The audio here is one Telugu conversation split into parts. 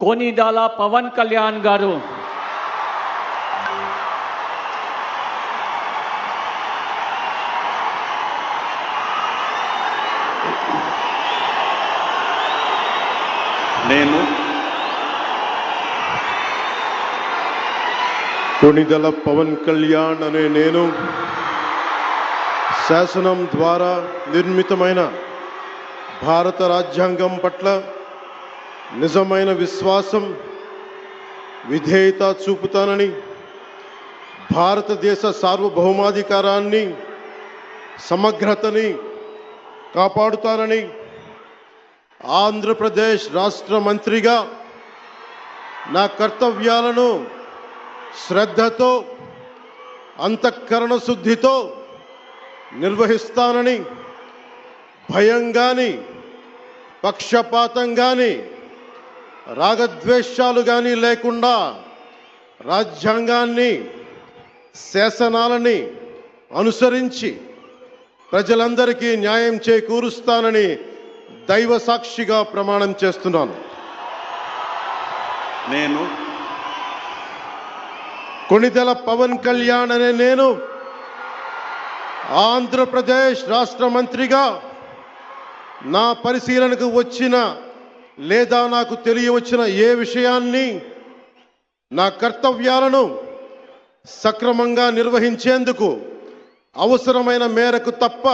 కొనిదల పవన్ కళ్యాణ్ గారు నేను కొనిదల పవన్ కళ్యాణ్ అనే నేను శాసనం ద్వారా నిర్మితమైన భారత రాజ్యాంగం పట్ల నిజమైన విశ్వాసం విధేయత చూపుతానని, భారతదేశ సార్వభౌమాధికారాన్ని సమగ్రతని కాపాడుతానని, ఆంధ్రప్రదేశ్ రాష్ట్ర మంత్రిగా నా కర్తవ్యాలను శ్రద్ధతో అంతఃకరణ శుద్ధితో నిర్వహిస్తానని, భయం గాని పక్షపాతం గాని రాగద్వేషాలు గాని లేకుండా రాజ్యాంగాన్ని శాసనాలని అనుసరించి ప్రజలందరికీ న్యాయం చేకూరుస్తానని దైవ సాక్షిగా ప్రమాణం చేస్తున్నాను. నేను కొనిదెల పవన్ కళ్యాణ్ అనే నేను ఆంధ్రప్రదేశ్ రాష్ట్ర మంత్రిగా నా పరిశీలనకు వచ్చిన లేదా నాకు తెలియవచ్చిన ఏ విషయాన్ని నా కర్తవ్యాలను సక్రమంగా నిర్వహించేందుకు అవసరమైన మేరకు తప్ప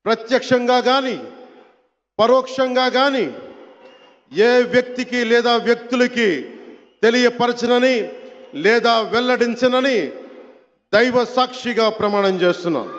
ప్రత్యక్షంగా కానీ పరోక్షంగా కానీ ఏ వ్యక్తికి లేదా వ్యక్తులకి తెలియపరచనని లేదా వెల్లడించనని దైవ సాక్షిగా ప్రమాణం చేస్తున్నాను.